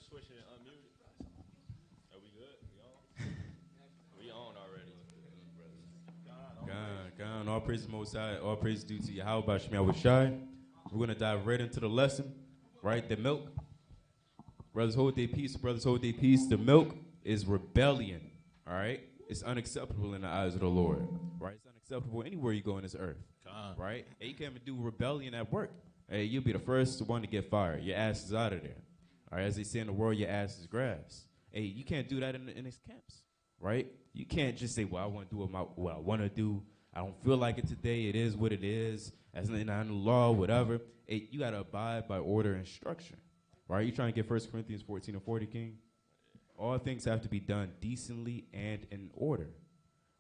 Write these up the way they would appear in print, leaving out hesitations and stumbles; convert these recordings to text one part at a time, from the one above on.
switch it and unmute it. Are we good? We on already. God, all praise the Most High, all praise due to Yahweh Shemel Shai. We're going to dive right into the lesson, right? The milk. Brothers, hold their peace. Brothers, hold their peace. The milk is rebellion, all right? It's unacceptable in the eyes of the Lord, right? It's unacceptable anywhere you go on this earth, right? And you can't even do rebellion at work. Hey, you'll be the first one to get fired. Your ass is out of there. All right, as they say in the world, your ass is grass. Hey, you can't do that in these camps, right? You can't just say, well, I want to do what I want to do. I don't feel like it today. It is what it is. That's not in the law, whatever. Hey, you got to abide by order and structure, right? You trying to get 1 Corinthians 14:40, King? All things have to be done decently and in order.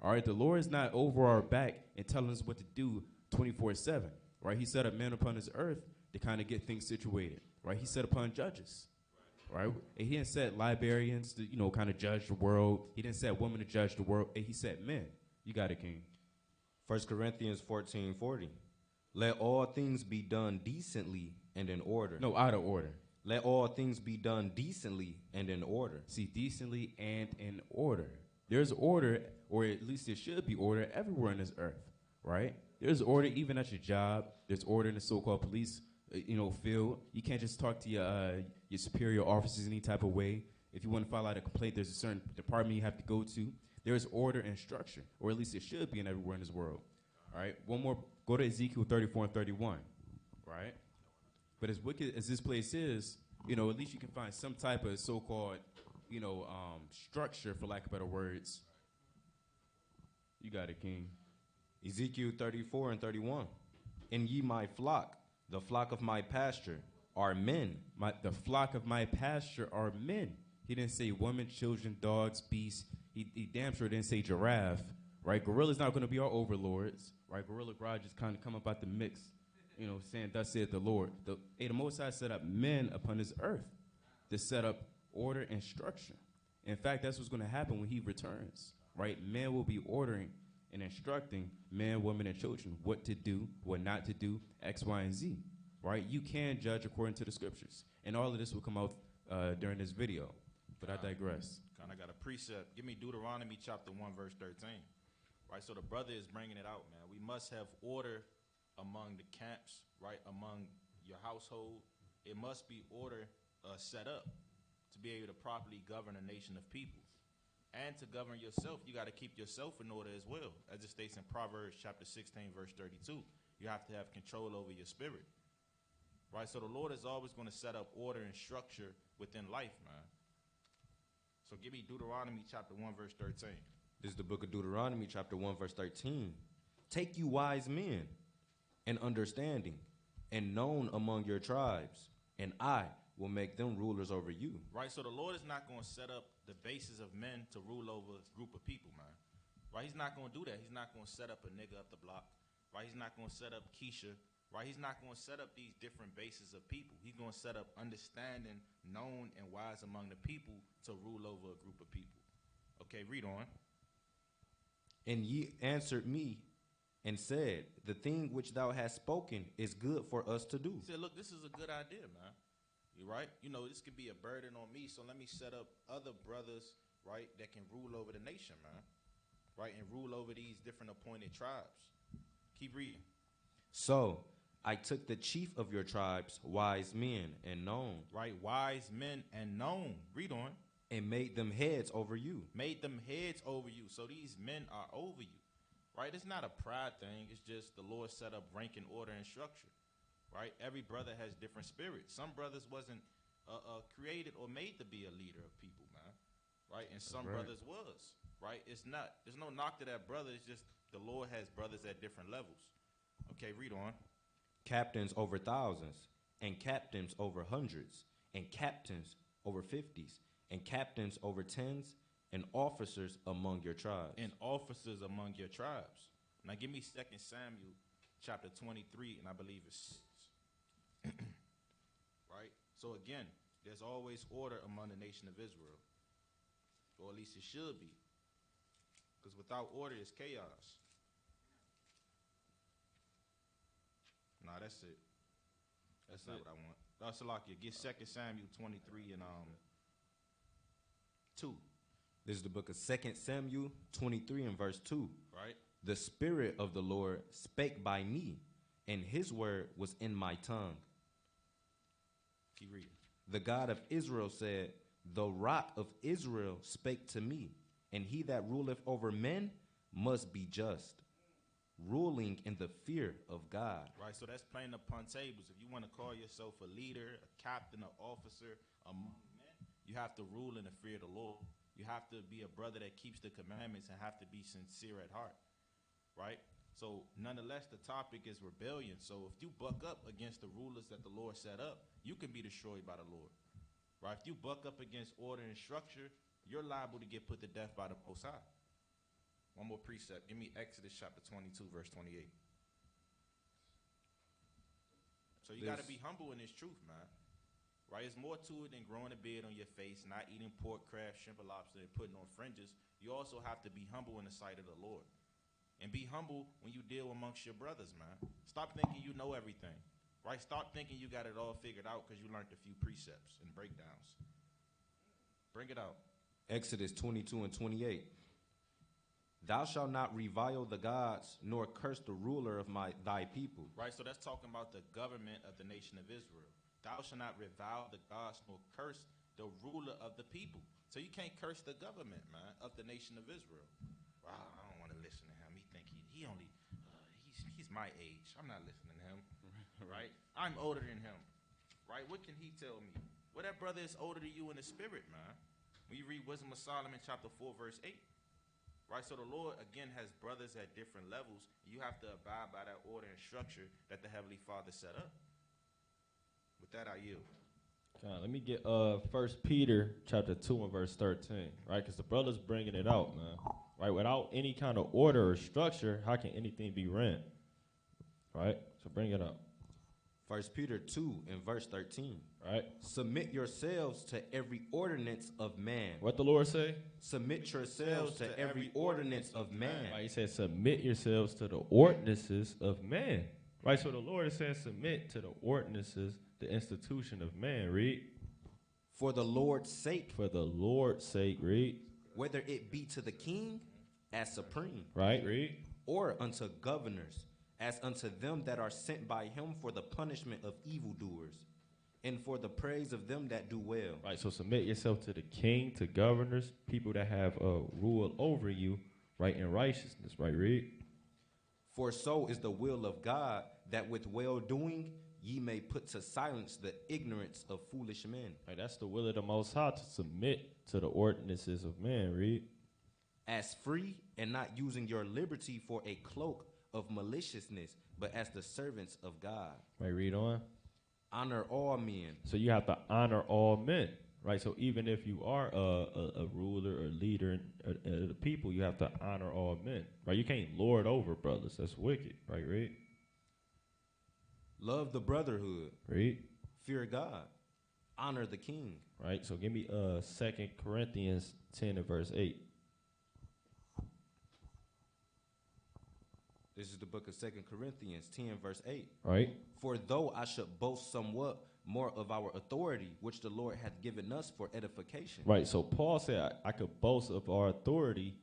All right, the Lord is not over our back and telling us what to do 24/7, right? He set up men upon this earth to kind of get things situated, right? He set upon judges, right? And he didn't set librarians to, kind of judge the world. He didn't set women to judge the world. And he set men. You got it, King. 1 Corinthians 14:40. Let all things be done decently and in order. No, out of order. Let all things be done decently and in order. See, decently and in order. There's order, or at least there should be order everywhere on this earth, right? There's order even at your job. There's order in the so-called police, field. You can't just talk to your superior officers any type of way. If you want to file out a complaint, there's a certain department you have to go to. There's order and structure, or at least it should be in everywhere in this world. All right, one more. Go to Ezekiel 34:31, right? But as wicked as this place is, at least you can find some type of so-called, structure, for lack of better words. You got it, King. Ezekiel 34:31. And ye my flock, the flock of my pasture, are men. The flock of my pasture are men. He didn't say women, children, dogs, beasts. He damn sure didn't say giraffe, right? Gorilla's not going to be our overlords, right? Gorilla Grodd just kind of come up out the mix, saying, thus saith the Lord. The Most High set up men upon this earth to set up order and structure. In fact, that's what's going to happen when he returns, right? Men will be ordering and instructing men, women, and children what to do, what not to do, X, Y, and Z, right? You can judge according to the scriptures. And all of this will come out during this video, but I digress. I got a precept. Give me Deuteronomy chapter 1, verse 13. Right, so the brother is bringing it out, man. We must have order among the camps, right, among your household. It must be order set up to be able to properly govern a nation of people. And to govern yourself, you got to keep yourself in order as well. As it states in Proverbs chapter 16, verse 32, you have to have control over your spirit. Right, so the Lord is always going to set up order and structure within life, man. So give me Deuteronomy chapter 1, verse 13. This is the book of Deuteronomy, chapter 1, verse 13. Take you wise men and understanding and known among your tribes, and I will make them rulers over you. Right, so the Lord is not going to set up the bases of men to rule over a group of people, man. Right, he's not going to do that. He's not going to set up a nigga up the block. Right, he's not going to set up Keisha. Right, he's not going to set up these different bases of people. He's going to set up understanding, known, and wise among the people to rule over a group of people. Okay, read on. And ye answered me and said, the thing which thou hast spoken is good for us to do. He said, look, this is a good idea, man. You right? This could be a burden on me, so let me set up other brothers, right, that can rule over the nation, man. Right, and rule over these different appointed tribes. Keep reading. So I took the chief of your tribes, wise men and known. Right, wise men and known. Read on. And made them heads over you. Made them heads over you. So these men are over you. Right, it's not a pride thing. It's just the Lord set up rank and order and structure. Right, every brother has different spirits. Some brothers wasn't created or made to be a leader of people, man. Right, and some brothers was. Right, it's not. There's no knock to that brother. It's just the Lord has brothers at different levels. Okay, read on. Captains over thousands, and captains over hundreds, and captains over 50s, and captains over tens, and officers among your tribes. And officers among your tribes. Now give me 2 Samuel chapter 23, and I believe it's 6. Right? So again, there's always order among the nation of Israel. Or at least it should be. Because without order, it's chaos. Nah, that's it. That's not what I want. Salakia, get 2 Samuel 23 and 2, This is the book of 2 Samuel 23 and verse 2. right? The Spirit of the Lord spake by me, and his word was in my tongue. Keep reading. The God of Israel said, the rock of Israel spake to me, and he that ruleth over men must be just, ruling in the fear of God. Right, so that's playing upon tables. If you want to call yourself a leader, a captain, an officer among men, you have to rule in the fear of the Lord. You have to be a brother that keeps the commandments and have to be sincere at heart, right? So nonetheless, the topic is rebellion. So if you buck up against the rulers that the Lord set up, you can be destroyed by the Lord, right? If you buck up against order and structure, you're liable to get put to death by the Most High. One more precept. Give me Exodus chapter 22, verse 28. So you got to be humble in this truth, man. Right? There's more to it than growing a beard on your face, not eating pork, crab, shrimp, or lobster, and putting on fringes. You also have to be humble in the sight of the Lord. And be humble when you deal amongst your brothers, man. Stop thinking you know everything. Right? Stop thinking you got it all figured out because you learned a few precepts and breakdowns. Bring it out. Exodus 22 and 28. Thou shalt not revile the gods, nor curse the ruler of thy people. Right, so that's talking about the government of the nation of Israel. Thou shalt not revile the gods, nor curse the ruler of the people. So you can't curse the government, man, of the nation of Israel. Wow, I don't want to listen to him. He think he only, he's my age. I'm not listening to him, right? I'm older than him, right? What can he tell me? Well, that brother is older than you in the spirit, man. When you read Wisdom of Solomon, chapter 4, verse 8. Right, so the Lord, again, has brothers at different levels. You have to abide by that order and structure that the Heavenly Father set up. With that, I yield. Let me get 1 Peter chapter 2 and verse 13, right? Because the brother's bringing it out, man. Right, without any kind of order or structure, how can anything be ran? Right, so bring it up. 1 Peter 2 and verse 13. Right. Submit yourselves to every ordinance of man. What the Lord say? Submit yourselves to every ordinance of man. Right, he said, submit yourselves to the ordinances of man. Right, so the Lord is saying, submit to the ordinances, the institution of man. Read. For the Lord's sake. For the Lord's sake, read. Whether it be to the king as supreme. Right, read. Or unto governors, as unto them that are sent by him for the punishment of evildoers, and for the praise of them that do well. Right, so submit yourself to the king, to governors, people that have rule over you, right, in righteousness, right, read. For so is the will of God, that with well-doing ye may put to silence the ignorance of foolish men. Right, that's the will of the Most High, to submit to the ordinances of man, read. As free, and not using your liberty for a cloak of maliciousness, but as the servants of God. Right, read on. Honor all men. So you have to honor all men, right? So even if you are a ruler or leader of the people, you have to honor all men, right? You can't lord over brothers. That's wicked, right? Read. Love the brotherhood. Read. Fear God. Honor the king. Right, so give me 2 Corinthians 10 and verse 8. This is the book of 2 Corinthians 10, verse 8. Right. For though I should boast somewhat more of our authority, which the Lord hath given us for edification. Right, so Paul said I could boast of our authority,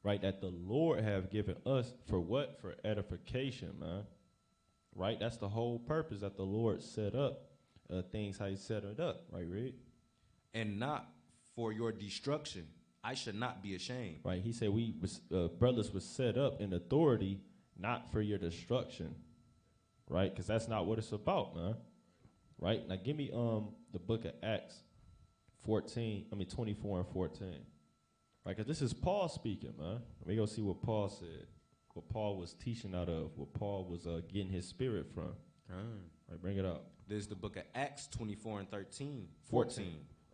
right, that the Lord have given us for what? For edification, man. Right, that's the whole purpose that the Lord set up, things how he set it up, right, Reed? And not for your destruction. I should not be ashamed. Right, he said we was, brothers was set up in authority, not for your destruction, right? Because that's not what it's about, man. Right? Now give me the book of Acts 24 and 14. Right? Because this is Paul speaking, man. We go see what Paul said, what Paul was teaching out of, what Paul was getting his spirit from. Right, bring it up. This is the book of Acts 24 and 14.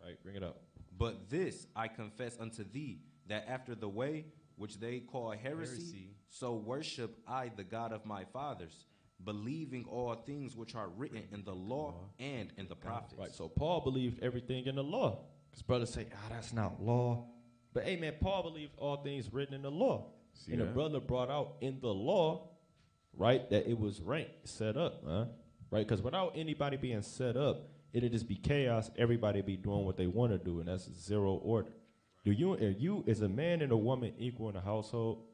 Right, bring it up. But this I confess unto thee, that after the way which they call heresy, so worship I the God of my fathers, believing all things which are written in the law and in the prophets. Right, so Paul believed everything in the law. Because brothers say, that's not law. But hey, man, Paul believed all things written in the law. See and that? the brother brought out in the law, right, that it was ranked, set up, man. Right, because without anybody being set up, it'd just be chaos. Everybody be doing what they want to do, and that's zero order. Are you as a man and a woman equal in the household?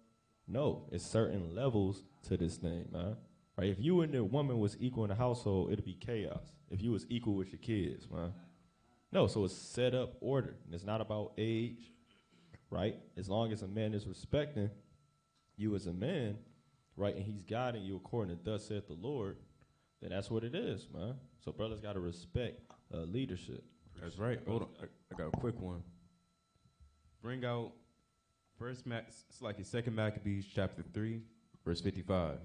No, it's certain levels to this thing, man. Right? If you and the woman was equal in the household, it'd be chaos. If you was equal with your kids, man. No, so it's set up order. And it's not about age, right? As long as a man is respecting you as a man, right, and he's guiding you according to thus saith the Lord, then that's what it is, man. So brothers got to respect leadership. That's right. Hold on. I got a quick one. Bring out it's like Second Maccabees chapter 3, verse 55.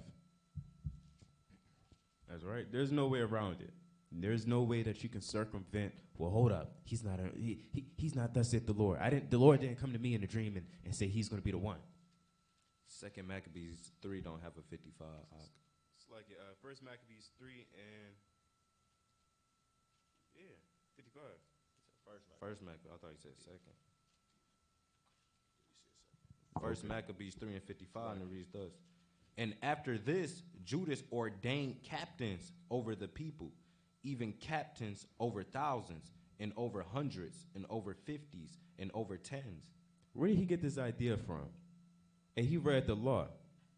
That's right. There's no way around it. There's no way that you can circumvent. Well, hold up. He's not thus saith the Lord. The Lord didn't come to me in a dream and say he's going to be the one. Second Maccabees 3 don't have a 55. It's like First Maccabees 3 and 55. First Maccabees. I thought you said second. First Maccabees 3 and 55, and it reads thus. And after this, Judas ordained captains over the people, even captains over thousands, and over hundreds, and over 50s, and over 10s. Where did he get this idea from? And he read the law.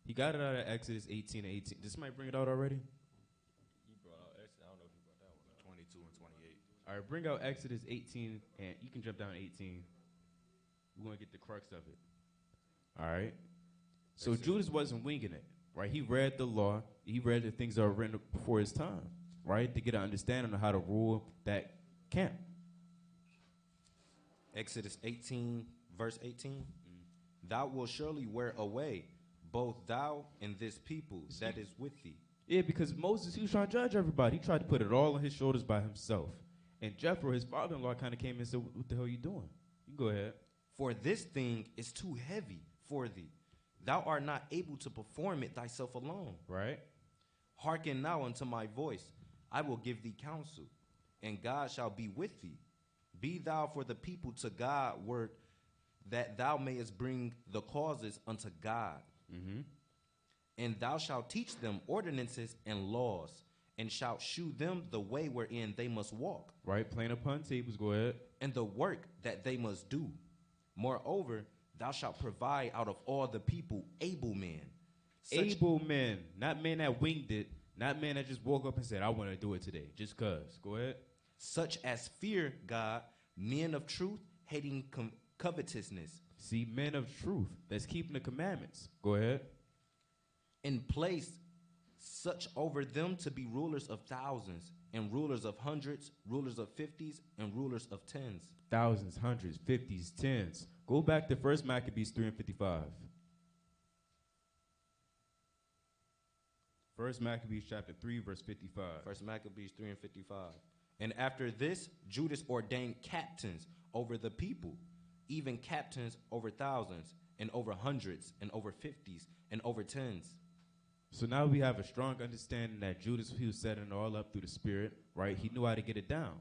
He got it out of Exodus 18 and 18. Did somebody bring it out already? You brought out Exodus. I don't know if you brought that one up. 22 and 28. All right, bring out Exodus 18, and you can jump down to 18. We're going to get the crux of it. All right? So Judas wasn't winging it, right? He read the law. He read the things that were written before his time, right, to get an understanding of how to rule that camp. Exodus 18, verse 18. Thou wilt surely wear away, both thou and this people that is with thee. Yeah, because Moses, he was trying to judge everybody. He tried to put it all on his shoulders by himself. And Jethro, his father-in-law, kind of came and said, what the hell are you doing? You go ahead. For this thing is too heavy for thee. Thou art not able to perform it thyself alone. Right. Hearken now unto my voice. I will give thee counsel, and God shall be with thee. Be thou for the people to God word, that thou mayest bring the causes unto God. Mm-hmm. And thou shalt teach them ordinances and laws, and shalt shew them the way wherein they must walk. Right, plain upon tables, go ahead. And the work that they must do. Moreover, thou shalt provide out of all the people able men. Able men, not men that winged it, not men that just woke up and said, I want to do it today, just cuz. Go ahead. Such as fear God, men of truth, hating covetousness. See, men of truth, that's keeping the commandments. Go ahead. And place such over them to be rulers of thousands, and rulers of hundreds, rulers of 50s, and rulers of 10s. Thousands, hundreds, 50s, 10s. Go back to 1 Maccabees 3 and 55. 1 Maccabees chapter 3, verse 55. 1 Maccabees 3 and 55. And after this, Judas ordained captains over the people, even captains over thousands, and over hundreds, and over 50s, and over 10s. So now we have a strong understanding that Judas, he was setting it all up through the Spirit, right? He knew how to get it down.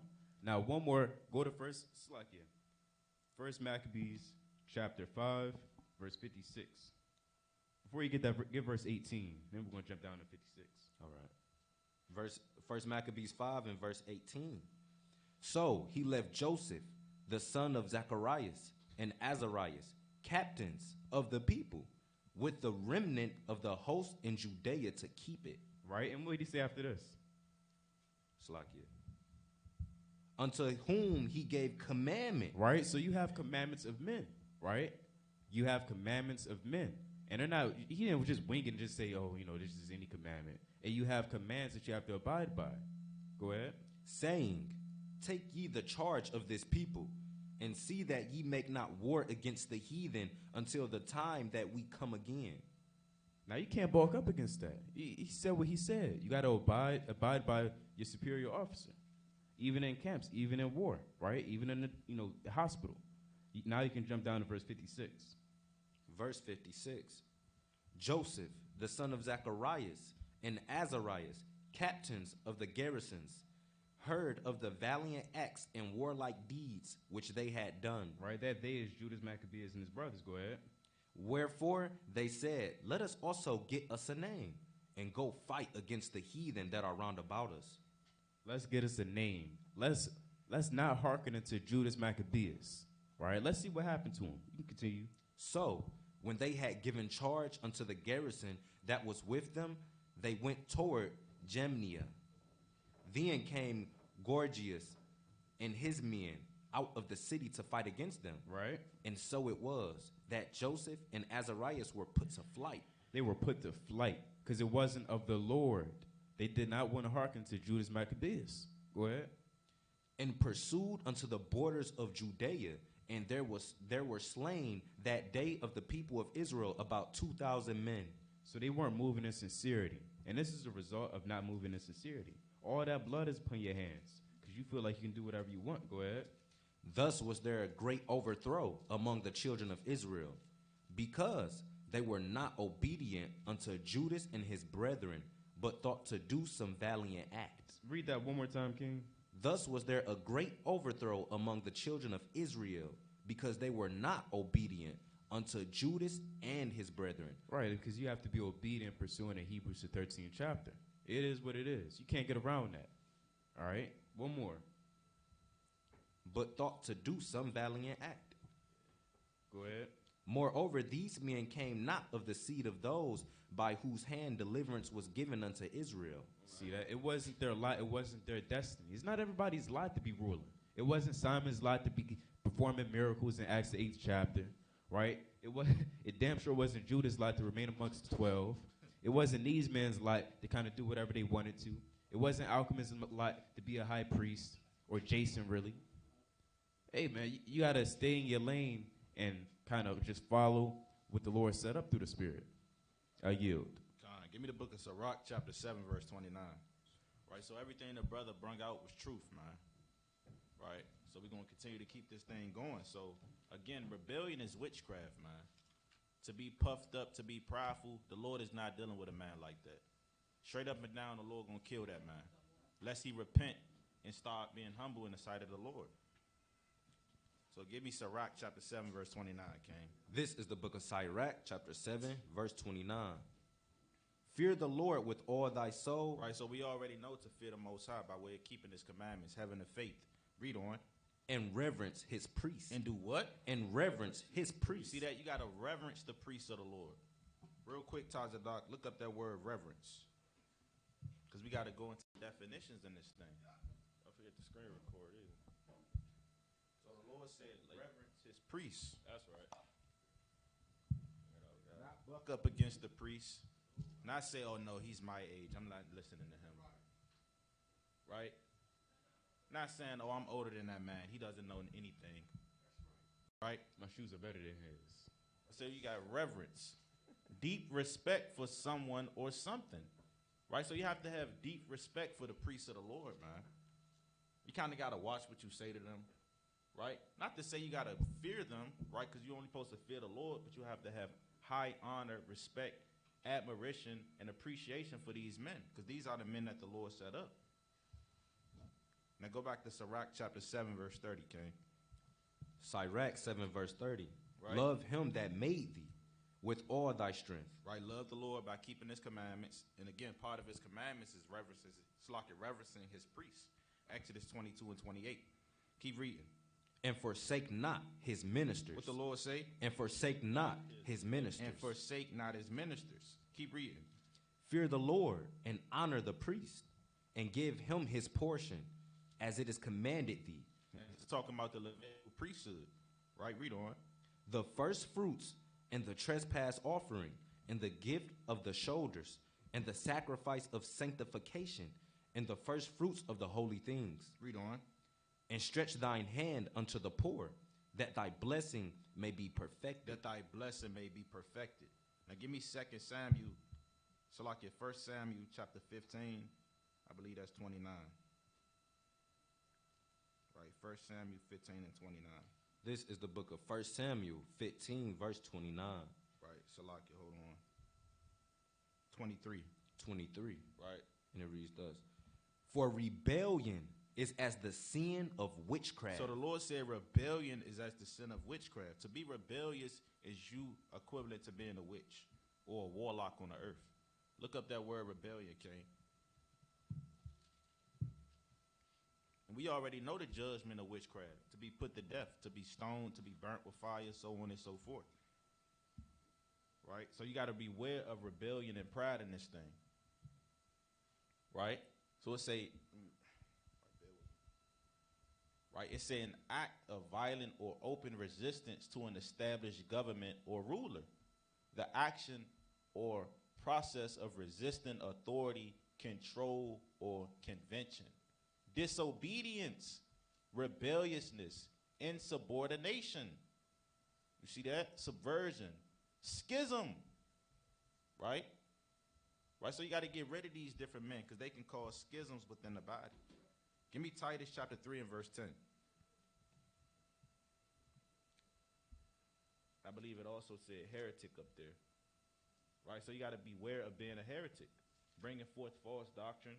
Now, one more. Go to first Maccabees chapter 5, verse 56. Before you get that, get verse 18. Then we're going to jump down to 56. All right. First Maccabees 5 and verse 18. So he left Joseph, the son of Zacharias, and Azarias, captains of the people, with the remnant of the host in Judea to keep it. Right? And what did he say after this? Slakia. Unto whom he gave commandment. Right? So you have commandments of men, right? You have commandments of men. And they're not, he didn't just wing it and just say, oh, this is any commandment. And you have commands that you have to abide by. Go ahead. Saying, take ye the charge of this people, and see that ye make not war against the heathen until the time that we come again. Now, you can't balk up against that. He said what he said. You got to abide by your superior officer, even in camps, even in war, right? Even in the hospital. Now you can jump down to verse 56. Verse 56. Joseph, the son of Zacharias, and Azarias, captains of the garrisons, heard of the valiant acts and warlike deeds which they had done. Right, that they is Judas Maccabeus and his brothers. Go ahead. Wherefore they said, let us also get us a name, and go fight against the heathen that are round about us. Let's get us a name. Let's not hearken into Judas Maccabeus. Right? Let's see what happened to him. You can continue. So, when they had given charge unto the garrison that was with them, they went toward Gemnia. Then came Gorgias and his men out of the city to fight against them. Right? And so it was that Joseph and Azarias were put to flight. They were put to flight because it wasn't of the Lord. They did not want to hearken to Judas Maccabeus. Go ahead. And pursued unto the borders of Judea, and there were slain that day of the people of Israel about 2,000 men. So they weren't moving in sincerity. And this is a result of not moving in sincerity. All that blood is upon your hands because you feel like you can do whatever you want. Go ahead. Thus was there a great overthrow among the children of Israel, because they were not obedient unto Judas and his brethren, but thought to do some valiant acts. Read that one more time, King. Thus was there a great overthrow among the children of Israel, because they were not obedient unto Judas and his brethren. Right, because you have to be obedient pursuing the Hebrews the 13th chapter. It is what it is. You can't get around that. All right, one more. But thought to do some valiant act. Go ahead. Moreover, these men came not of the seed of those by whose hand deliverance was given unto Israel. See that? It wasn't their lot. It wasn't their destiny. It's not everybody's lot to be ruling. It wasn't Simon's lot to be performing miracles in Acts the 8th chapter, right? It damn sure wasn't Judas' lot to remain amongst the 12. It wasn't these men's lot to kind of do whatever they wanted to. It wasn't Alchemist's lot to be a high priest, or Jason, really. Hey, man, you got to stay in your lane and kind of just follow what the Lord set up through the Spirit. I yield. Give me the book of Sirach, chapter 7, verse 29. Right, so everything the brother brung out was truth, man. Right, so we're going to continue to keep this thing going. So, again, rebellion is witchcraft, man. To be puffed up, to be prideful, the Lord is not dealing with a man like that. Straight up and down, the Lord going to kill that man. Lest he repent and start being humble in the sight of the Lord. So give me Sirach, chapter 7, verse 29, King. This is the book of Sirach, chapter 7, verse 29. Fear the Lord with all thy soul. Right, so we already know to fear the Most High by way of keeping his commandments, having the faith. Read on. And reverence his priests. And do what? And reverence his priests. You see that? You got to reverence the priests of the Lord. Real quick, Tazadak, look up that word reverence. Because we got to go into definitions in this thing. I forget the screen record either. So the Lord said, reverence his priests. That's right. Not buck up against the priests. Not say, oh, no, he's my age. I'm not listening to him. Right? Not saying, oh, I'm older than that man. He doesn't know anything. Right? My shoes are better than his. So you got reverence. Deep respect for someone or something. Right? So you have to have deep respect for the priests of the Lord, man. You kind of got to watch what you say to them. Right? Not to say you got to fear them, right? Because you're only supposed to fear the Lord, but you have to have high honor, respect, admiration, and appreciation for these men, because these are the men that the Lord set up. Now go back to Sirach chapter 7, verse 30, King. Sirach 7, verse 30. Right. Love him that made thee with all thy strength. Right, love the Lord by keeping his commandments. And again, part of his commandments is reverencing his priests. Exodus 22 and 28. Keep reading. And forsake not his ministers. What the Lord say? And forsake not his ministers. And forsake not his ministers. Keep reading. Fear the Lord and honor the priest, and give him his portion, as it is commanded thee. It's talking about the Levitical priesthood. Right, read on. The first fruits and the trespass offering, and the gift of the shoulders, and the sacrifice of sanctification, and the first fruits of the holy things. Read on. And stretch thine hand unto the poor, that thy blessing may be perfected. That thy blessing may be perfected. Now give me 2 Samuel, so like your 1 Samuel chapter 15, I believe that's 29. Right, 1 Samuel 15 and 29. This is the book of 1 Samuel 15, verse 29. Right, Salakia, hold on. 23. 23. Right. And it reads thus. For rebellion is as the sin of witchcraft. So the Lord said rebellion is as the sin of witchcraft. To be rebellious is you equivalent to being a witch or a warlock on the earth. Look up that word rebellion, King. And we already know the judgment of witchcraft, to be put to death, to be stoned, to be burnt with fire, so on and so forth. Right? So you got to beware of rebellion and pride in this thing. Right? So it say, right? It's an act of violent or open resistance to an established government or ruler. The action or process of resisting authority, control, or convention. Disobedience, rebelliousness, insubordination. You see that? Subversion, schism, right? Right, so you got to get rid of these different men because they can cause schisms within the body. Give me Titus chapter 3 and verse 10. I believe it also said heretic up there. Right, so you got to beware of being a heretic, bringing forth false doctrine.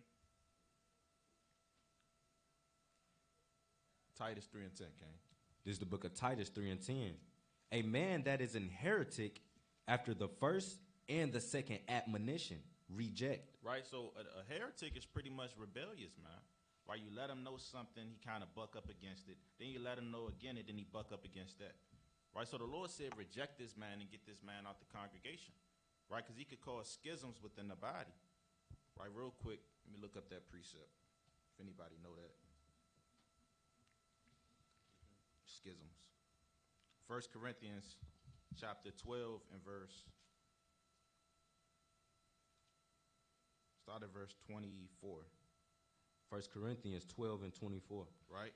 Titus 3 and 10, King. This is the book of Titus 3 and 10. A man that is an heretic after the first and the second admonition, reject. Right, so a heretic is pretty much rebellious, man. Right, you let him know something, he kind of buck up against it. Then you let him know again, and then he buck up against that. Right, so the Lord said, reject this man and get this man out the congregation. Right, because he could cause schisms within the body. Right, real quick, let me look up that precept, if anybody know that. Schisms. 1 Corinthians chapter 12 and start at verse 24. 1 Corinthians 12 and 24. Right?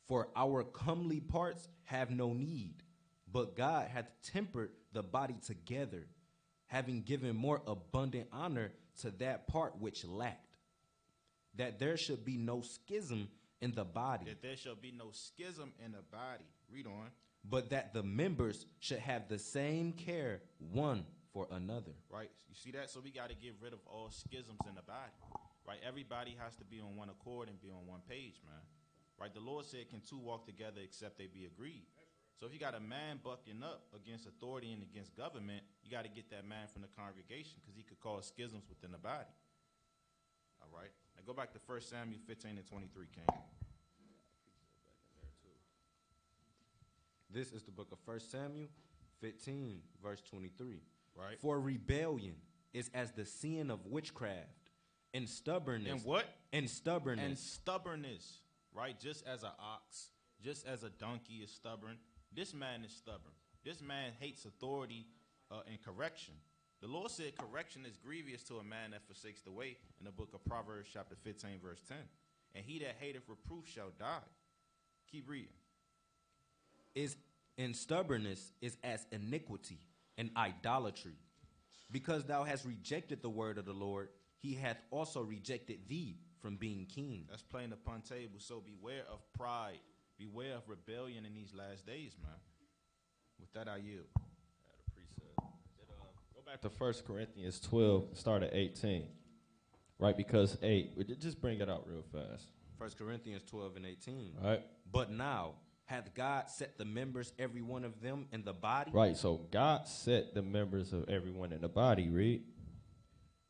For our comely parts have no need, but God hath tempered the body together, having given more abundant honor to that part which lacked, that there should be no schism in the body. That there shall be no schism in the body. Read on. But that the members should have the same care one for another. Right? You see that? So we got to get rid of all schisms in the body. Right? Everybody has to be on one accord and be on one page, man. Right? The Lord said, can two walk together except they be agreed? So if you got a man bucking up against authority and against government, you got to get that man from the congregation because he could cause schisms within the body. All right? Now go back to 1 Samuel 15 and 23, King. This is the book of 1 Samuel 15, verse 23. Right? For rebellion is as the sin of witchcraft, and stubbornness. And what? And stubbornness. And stubbornness. Right? Just as an ox, just as a donkey is stubborn, this man is stubborn. This man hates authority and correction. The Lord said correction is grievous to a man that forsakes the way in the book of Proverbs chapter 15, verse 10. And he that hateth reproof shall die. Keep reading. And stubbornness is as iniquity and idolatry. Because thou hast rejected the word of the Lord, he hath also rejected thee from being king. That's plain upon table. So beware of pride. Beware of rebellion in these last days, man. With that, I yield. Go back to 1 Corinthians 12, start at 18. Right, because 8, just bring it out real fast. 1 Corinthians 12 and 18. Right. But now hath God set the members, every one of them, in the body. Right, so God set the members of everyone in the body, read.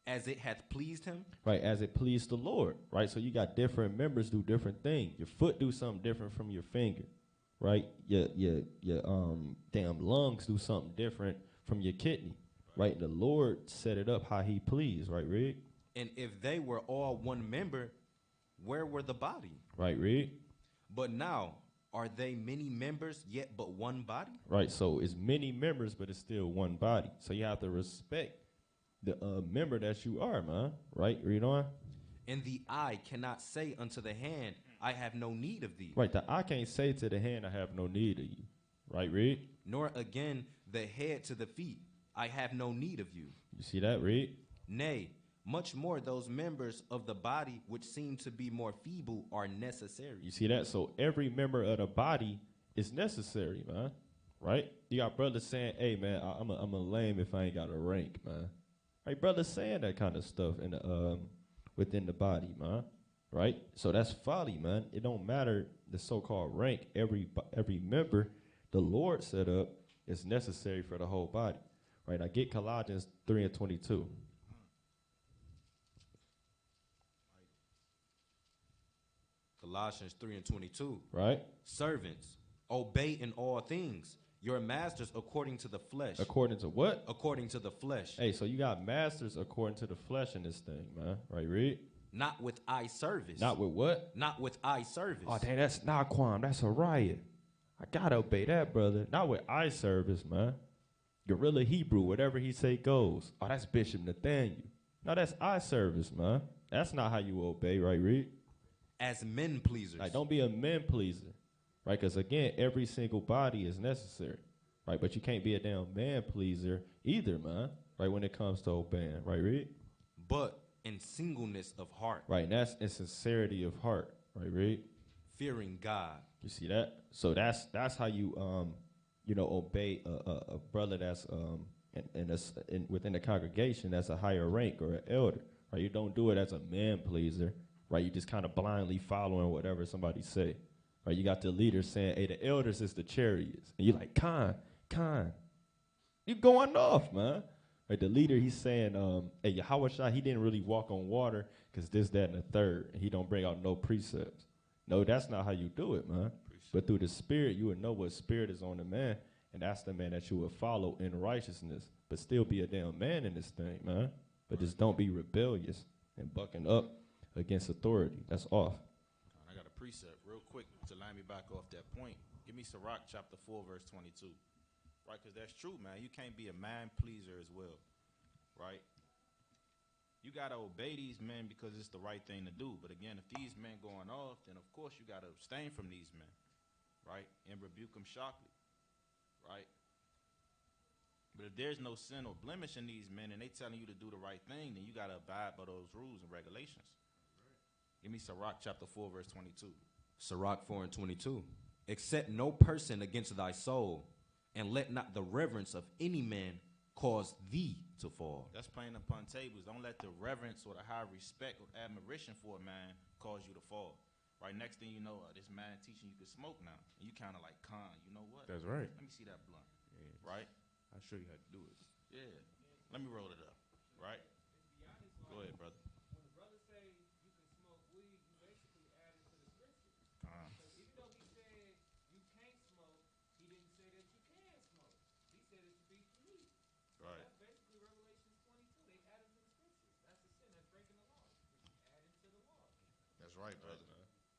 As it hath pleased him. Right, as it pleased the Lord. Right, so you got different members do different things. Your foot do something different from your finger. Right, your damn lungs do something different from your kidney. Right, the Lord set it up how he pleased. Right, read. And if they were all one member, where were the body? Right, read. But now, are they many members, yet but one body? Right, so it's many members, but it's still one body. So you have to respect the member that you are, man. Right, read on. And the eye cannot say unto the hand, I have no need of thee. Right, the eye can't say to the hand, I have no need of you. Right, read. Nor again the head to the feet, I have no need of you. You see that, read? Nay, much more those members of the body which seem to be more feeble are necessary. You see that? So every member of the body is necessary, man. Right? You got brothers saying, hey, man, I'm a lame if I ain't got a rank, man. Right? Brothers saying that kind of stuff in the, within the body, man. Right? So that's folly, man. It don't matter the so-called rank. Every member the Lord set up is necessary for the whole body. Right? I get Colossians 3 and 22. Colossians 3 and 22. right? Servants, obey in all things your masters according to the flesh. According to what? According to the flesh. Hey, so you got masters according to the flesh in this thing, man. Right, read. Not with eye service. Not with what? Not with eye service. Oh, dang, that's Naquan. That's a riot. I gotta obey that, brother. Not with eye service, man. Guerrilla Hebrew, whatever he say goes. Oh, that's Bishop Nathaniel. No, that's eye service, man. That's not how you obey, right, Reed? As men pleasers. Like, don't be a men pleaser, right? Because, again, every single body is necessary, right? But you can't be a damn man pleaser either, man, right, when it comes to obeying, right, Reed? But in singleness of heart. Right, and that's in sincerity of heart, right, Reed? Fearing God. You see that? So that's how you obey a brother that's within the congregation that's a higher rank or an elder, right? You don't do it as a man pleaser, right? You just kind of blindly following whatever somebody say, right? You got the leaders saying, "Hey, the elders is the chariots," and you're like, "Khan, you going off, man." Right? The leader, he's saying, "Hey, Yahushua, he didn't really walk on water because this, that, and the third, and he don't bring out no precepts." No, that's not how you do it, man. But through the Spirit, you would know what spirit is on the man, and that's the man that you would follow in righteousness, but still be a damn man in this thing, man. But just don't be rebellious and bucking up against authority. That's off. I got a precept real quick to line me back off that point. Give me Sirach chapter 4, verse 22. Right, because that's true, man. You can't be a man pleaser as well, right? You got to obey these men because it's the right thing to do. But again, if these men going off, then of course you got to abstain from these men, right? And rebuke them sharply, right? But if there's no sin or blemish in these men and they telling you to do the right thing, then you got to abide by those rules and regulations. Give me Sirach chapter 4, verse 22. Sirach 4 and 22. Accept no person against thy soul, and let not the reverence of any man cause thee to fall. That's playing upon tables. Don't let the reverence or the high respect or admiration for a man cause you to fall. Right, next thing you know, this man teaching you can smoke now. And you kind of like, you know what? That's right. Let me see that blunt. Yeah. Right? I'll show you how to do it. Yeah. Let me roll it up. Right? Go ahead, brother. When the brother say you can smoke weed, you basically add it to the scripture. So even though he said you can't smoke, he didn't say that you can smoke. He said it to be free. Right. That's basically Revelation 22. They added to the scriptures. That's a sin. That's breaking the law. Adding to the law. That's right, brother.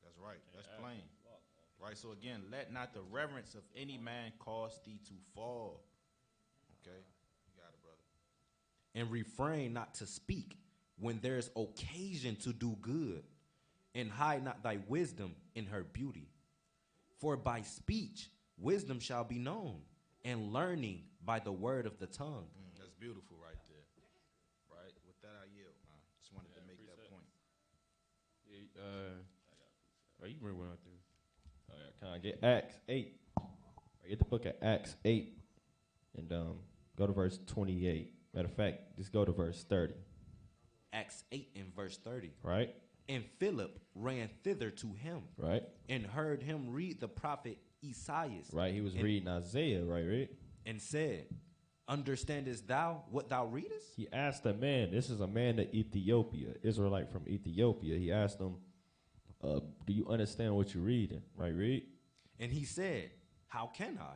That's right. That's plain. Right, so again, let not the reverence of any man cause thee to fall. Okay? You got it, brother. And refrain not to speak when there's occasion to do good, and hide not thy wisdom in her beauty. For by speech wisdom shall be known, and learning by the word of the tongue. That's beautiful right there. Right? With that, I yield, man. Just wanted to make that point. Yeah, you bring one out there. Oh, yeah, can I get Acts 8? Get the book of Acts 8 and go to verse 28. Matter of fact, just go to verse 30. Acts 8 and verse 30. Right? And Philip ran thither to him, Right? and heard him read the prophet Esaias. Right? He was and, reading Isaiah, right? and said, Understandest thou what thou readest? He asked a man, this is a man of Ethiopia, Israelite from Ethiopia. He asked him, do you understand what you're reading? Right, read? And he said, How can I?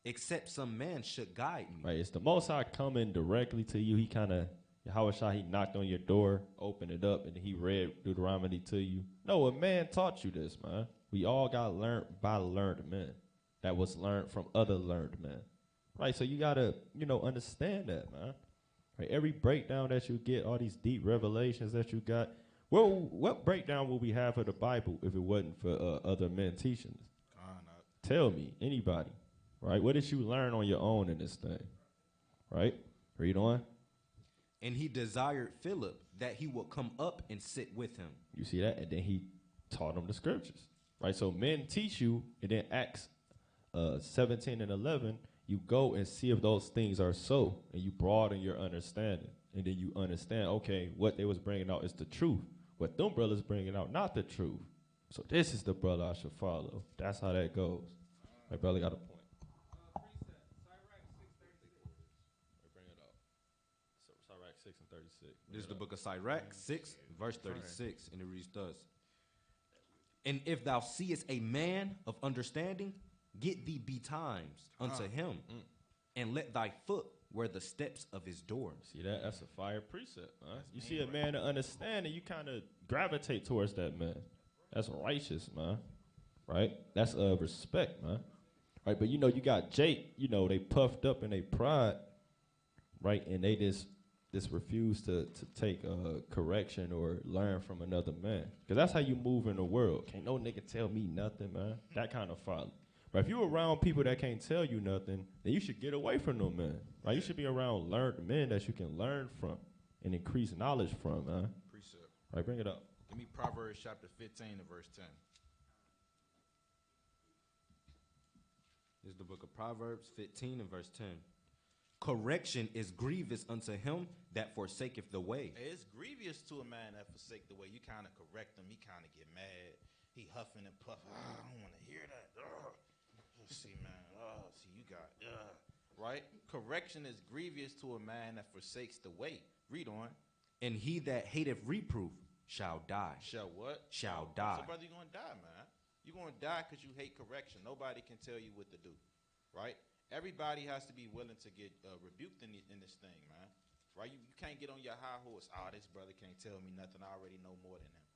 Except some man should guide me. Right, it's the Most High coming directly to you. He kind of, Yahushua, he knocked on your door, opened it up, and he read Deuteronomy to you. No, a man taught you this, man. We all got learned by learned men. That was learned from other learned men. Right, so you got to, understand that, man. Right, every breakdown that you get, all these deep revelations that you got, well, what breakdown would we have of the Bible if it wasn't for other men teaching us? Tell me, anybody, right? What did you learn on your own in this thing, right? Read on. And he desired Philip that he would come up and sit with him. You see that? And then he taught him the scriptures, right? So men teach you, and then Acts 17 and 11, you go and see if those things are so, and you broaden your understanding. And then you understand, okay, what they was bringing out is the truth. What them brothers bringing out, not the truth. So this is the brother I should follow. That's how that goes. My brother got a point. Precept, Sirach 6:36. Bring it up. Sirach 6 and 36. This is the book of Sirach 6, verse 36, and it reads thus. And if thou seest a man of understanding, get thee betimes unto him, and let thy foot wear the steps of his doors. See that? That's a fire precept, man. You see a man to understand, and you kind of gravitate towards that man. That's righteous, man. Right? That's respect, man. Right? But you know, you got Jake. You know, they puffed up in their pride, right? And they just refuse to take correction or learn from another man. Because that's how you move in the world. Can't no nigga tell me nothing, man. That kind of folly. But if you're around people that can't tell you nothing, then you should get away from them, man. Right? You should be around learned men that you can learn from and increase knowledge from, man. Precept. Right, bring it up. Give me Proverbs chapter 15 and verse 10. This is the book of Proverbs 15 and verse 10. Correction is grievous unto him that forsaketh the way. It's grievous to a man that forsake the way. You kind of correct him. He kind of get mad. He huffing and puffing. I don't want to hear that. See, man. See, you got, right? Correction is grievous to a man that forsakes the way. Read on. And he that hateth reproof shall die. Shall what? Shall die. So, brother, you're going to die, man. You're going to die because you hate correction. Nobody can tell you what to do, right? Everybody has to be willing to get rebuked in this thing, man. Right? You can't get on your high horse. This brother can't tell me nothing. I already know more than him.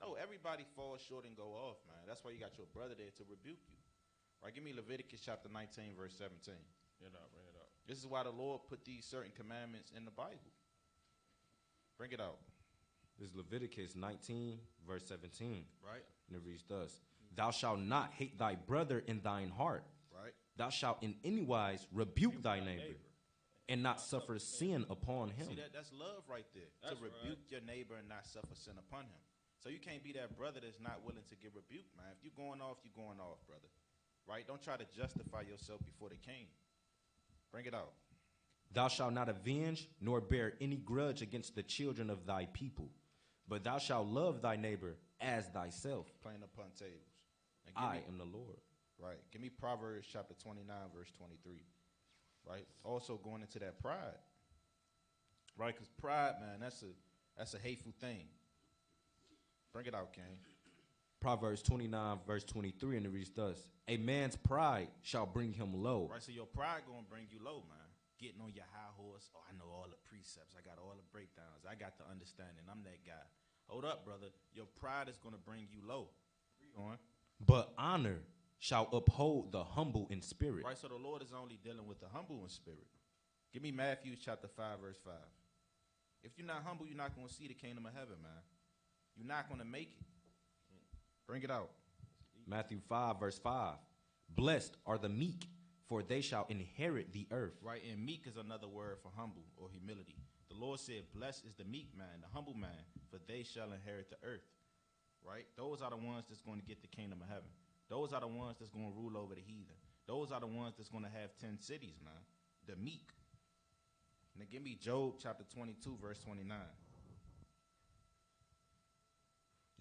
No, everybody falls short and go off, man. That's why you got your brother there to rebuke you. Right? Give me Leviticus chapter 19, verse 17. Bring it up. This is why the Lord put these certain commandments in the Bible. Bring it out. This is Leviticus 19, verse 17. Right? And it reads thus. Thou shalt not hate thy brother in thine heart. Right? Thou shalt in any wise rebuke thy neighbor, and not suffer sin upon him. See, that's love right there. That's to rebuke your neighbor and not suffer sin upon him. So you can't be that brother that's not willing to get rebuked, man. If you're going off, you're going off, brother. Right? Don't try to justify yourself before the king. Bring it out. Thou shalt not avenge nor bear any grudge against the children of thy people, but thou shalt love thy neighbor as thyself. Playing upon tables. And I am the Lord. Right. Give me Proverbs chapter 29, verse 23. Right? Also going into that pride. Right? Because pride, man, that's a hateful thing. Bring it out, King. Proverbs 29, verse 23, and it reads thus. A man's pride shall bring him low. Right, so your pride going to bring you low, man. Getting on your high horse. Oh, I know all the precepts. I got all the breakdowns. I got the understanding. I'm that guy. Hold up, brother. Your pride is going to bring you low. Read on. But honor shall uphold the humble in spirit. Right, so the Lord is only dealing with the humble in spirit. Give me Matthew chapter 5, verse 5. If you're not humble, you're not going to see the kingdom of heaven, man. You're not going to make it. Bring it out. Matthew 5, verse 5. Blessed are the meek, for they shall inherit the earth. Right, and meek is another word for humble or humility. The Lord said, blessed is the meek man, the humble man, for they shall inherit the earth. Right? Those are the ones that's going to get the kingdom of heaven. Those are the ones that's going to rule over the heathen. Those are the ones that's going to have 10 cities, man. The meek. Now give me Job chapter 22, verse 29.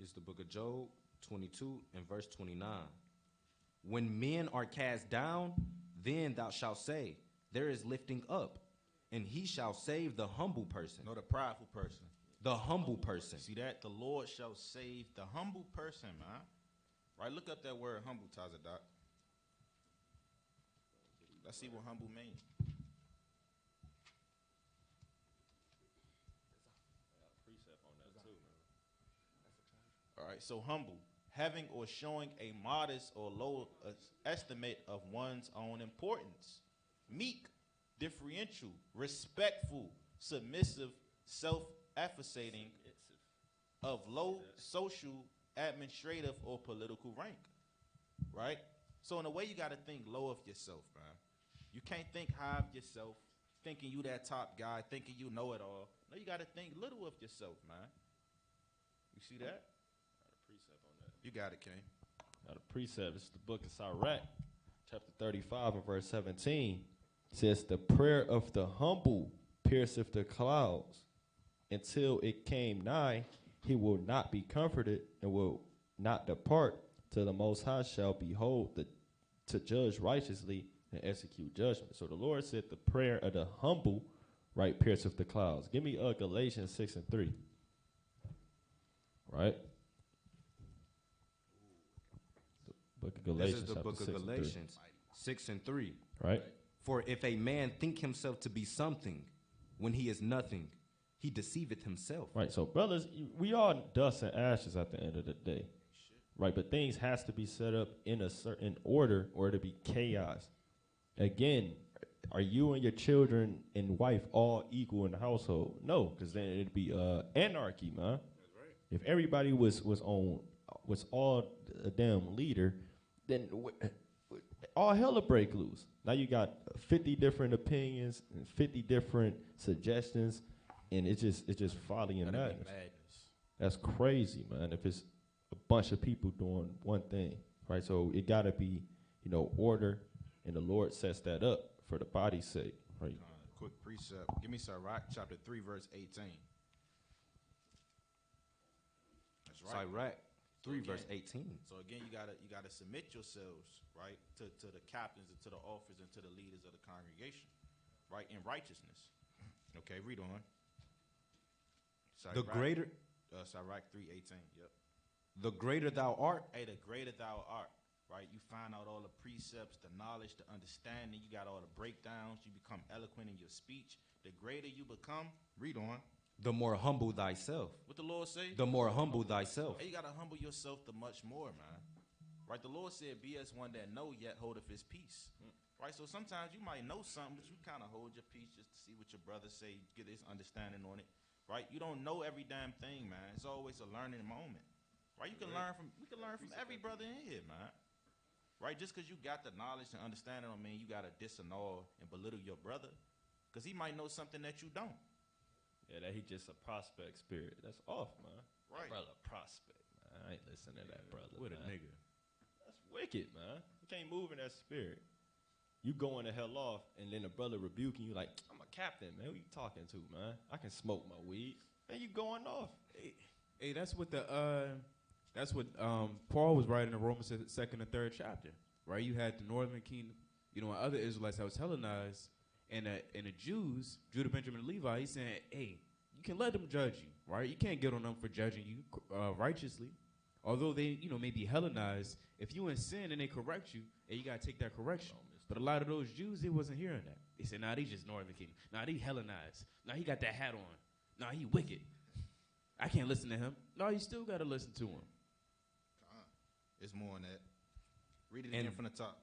It's the book of Job 22 and verse 29. When men are cast down, then thou shalt say, there is lifting up, and he shall save the humble person. No, the prideful person. The humble person. See that? The Lord shall save the humble person, man. Right? Look up that word humble, Tazadak. Let's see what humble means. All right, so humble, having or showing a modest or low estimate of one's own importance. Meek, differential, respectful, submissive, self-effaceting, of low social, administrative, or political rank. Right? So in a way, you got to think low of yourself, man. You can't think high of yourself, thinking you that top guy, thinking you know it all. No, you got to think little of yourself, man. You see that? You got it, King. Now the precept is the book of Sirach, chapter 35 and verse 17. It says, the prayer of the humble pierceth the clouds. Until it came nigh, he will not be comforted and will not depart till the Most High shall behold to judge righteously and execute judgment. So the Lord said the prayer of the humble, right, pierceth the clouds. Give me Galatians 6 and 3. Right? Book of This Galatians, is the chapter book of 6 and 3. Galatians 6 and 3. Right? For if a man think himself to be something when he is nothing, he deceiveth himself. Right. So, brothers, we are dust and ashes at the end of the day. Right. But things has to be set up in a certain order or to be chaos. Again, are you and your children and wife all equal in the household? No, because then it'd be anarchy, man. That's right. If everybody was all a damn leader, then all hell will break loose. Now you got 50 different opinions and 50 different suggestions, and it's just folly and That'd be madness. That's crazy, man. If it's a bunch of people doing one thing, right? So it gotta be, order, and the Lord sets that up for the body's sake, right? Quick precept. Give me Sirach chapter 3, verse 18. That's right. Sirach 3 again- verse 18. So again, you gotta submit yourselves, right, to the captains and to the officers and to the leaders of the congregation, right, in righteousness. Okay, read on. The greater Sirach 3:18. Yep. the greater thou art, Hey, the greater thou art, right? You find out all the precepts, the knowledge, the understanding. You got all the breakdowns. You become eloquent in your speech. The greater you become, read on. the more humble thyself. What the Lord say? The more humble thyself. Hey, you gotta humble yourself the much more, man. Right? The Lord said, "Be as one that know yet holdeth his peace." Right? So sometimes you might know something, but you kind of hold your peace just to see what your brother say, get his understanding on it. Right? You don't know every damn thing, man. It's always a learning moment. Right? We can learn from every brother in here, man. Right? Just because you got the knowledge and understanding don't mean you gotta disannul and belittle your brother, because he might know something that you don't. Yeah, that he just a prospect spirit. That's off, man. Right. Brother prospect, man. I ain't listening to that brother. What a man. nigga. That's wicked, man. You can't move in that spirit. You going the hell off, and then the brother rebuking you like, I'm a captain, man. Who you talking to, man? I can smoke my weed. Man, you going off. Hey, that's what Paul was writing in Romans 2nd and 3rd chapter, right? You had the northern kingdom, and other Israelites that was Hellenized, and the Jews, Judah, Benjamin, and Levi. He's saying, hey, you can let them judge you, right? You can't get on them for judging you righteously, although they, may be Hellenized. If you in sin and they correct you, and you gotta take that correction. But a lot of those Jews, they wasn't hearing that. They said, nah, they just northern kingdom. Nah, they Hellenized. Nah, he got that hat on. Nah, he wicked. I can't listen to him. No, you still gotta listen to him. It's more on that. Read it again And- from the top.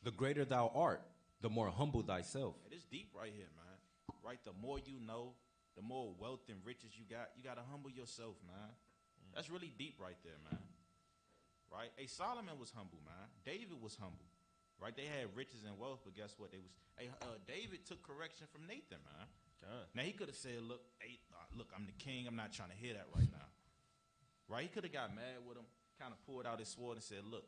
The greater thou art, the more humble thyself. It is deep right here, man. Right? The more you know, the more wealth and riches you got to humble yourself, man. That's really deep right there, man. Right? Hey, Solomon was humble, man. David was humble. Right? They had riches and wealth, but guess what? David took correction from Nathan, man. Now, he could have said, look, I'm the king. I'm not trying to hear that right now. Right? He could have got mad with him, kind of pulled out his sword and said, look.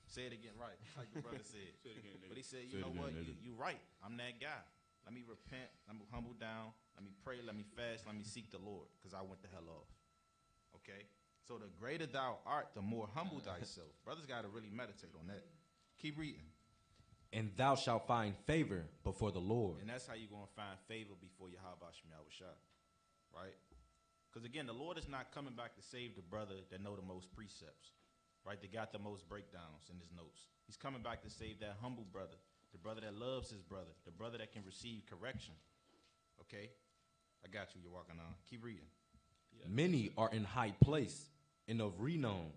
Say it again, right. Like the brother said. Say it again, nigga. But he said, Say you it know again, what? nigga. You right. I'm that guy. Let me repent. Let me humble down. Let me pray. Let me fast. Let me seek the Lord, because I went the hell off. Okay? So the greater thou art, the more humble thyself. Brothers got to really meditate on that. Keep reading. And thou shalt find favor before the Lord. And that's how you're going to find favor before Yahweh Shemiah Shah. Right? Because again, the Lord is not coming back to save the brother that know the most precepts. Right? They got the most breakdowns in his notes. He's coming back to save that humble brother, the brother that loves his brother, the brother that can receive correction. Okay? I got you. You're walking on. Keep reading. Many are in high place and of renown.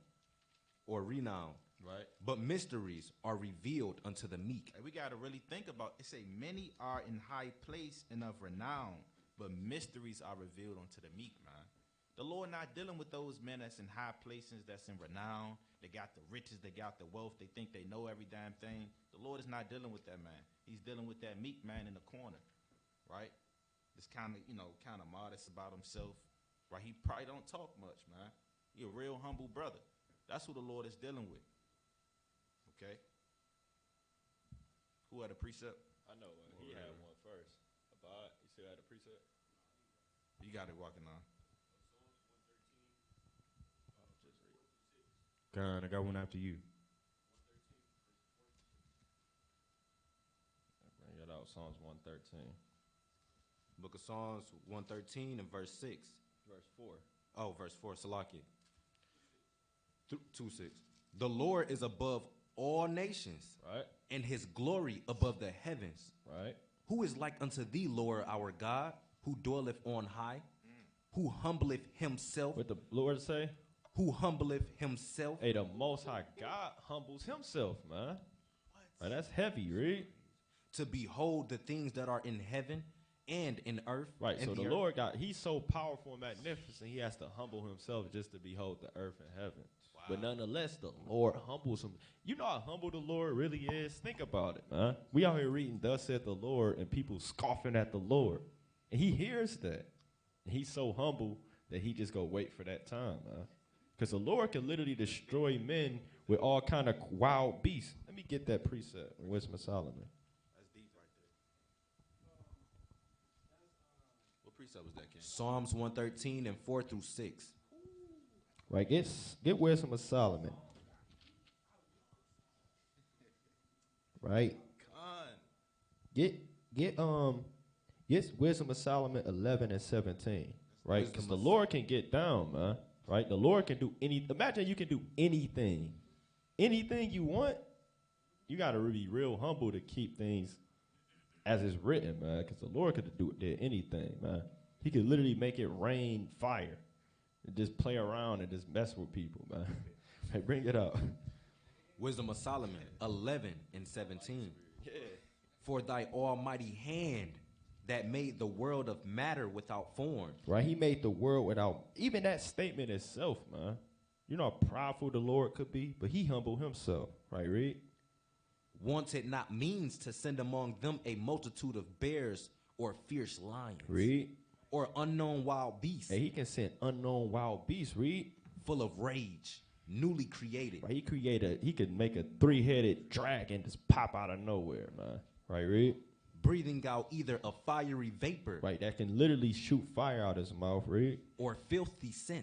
Right? But mysteries are revealed unto the meek. And we got to really think about it. Say, many are in high place and of renown, but mysteries are revealed unto the meek, man. The Lord not dealing with those men that's in high places, that's in renown. They got the riches, they got the wealth, they think they know every damn thing. The Lord is not dealing with that man. He's dealing with that meek man in the corner, right? Just kind of modest about himself, right? He probably don't talk much, man. He a real humble brother. That's who the Lord is dealing with. Okay? Who had a precept? I know he had one first. Abad, you still had a precept? You got it walking on. God, I got one after you. Bring it out, Psalms 113. Book of Psalms 113 and verse 6. Verse 4. Oh, verse 4, Salaki. 2:6. The Lord is above all nations, Right. and his glory above the heavens. Right. Who is like unto thee, Lord our God, who dwelleth on high, who humbleth himself, What the Lord say? who humbleth himself, Hey, the Most High God humbles himself, man. Right, that's heavy, read. to behold the things that are in heaven and in earth. Right, and so the earth. Lord God, he's so powerful and magnificent, he has to humble himself just to behold the earth and heaven. But nonetheless, the Lord humbles him. You know how humble the Lord really is? Think about it, man. We out here reading, thus saith the Lord, and people scoffing at the Lord. And he hears that. And he's so humble that he just go wait for that time, man. Because the Lord can literally destroy men with all kind of wild beasts. Let me get that precept in Wisdom of Solomon. That's deep right there. What precept was that, King? Psalms 113 and 4 through 6. Right, get Wisdom of Solomon. Right? Get Wisdom of Solomon 11 and 17. Right? Because the Lord can get down, man. Right? The Lord can do anything. Imagine you can do anything. Anything you want. You got to be real humble to keep things as it's written, man. Because the Lord could did anything, man. He could literally make it rain fire. And just play around and just mess with people, man. Hey, bring it out. Wisdom of Solomon 11 and 17. Yeah. For thy almighty hand that made the world of matter without form. Right, he made the world without, even that statement itself, man. You know how prideful the Lord could be, but he humbled himself. Right, read. Wanted not means to send among them a multitude of bears or fierce lions. Read. Or unknown wild beasts. Hey, he can send unknown wild beasts, read. Full of rage, newly created. Right, he could make a 3-headed dragon just pop out of nowhere, man. Right, read. Breathing out either a fiery vapor. Right, that can literally shoot fire out his mouth, read. Or filthy scent.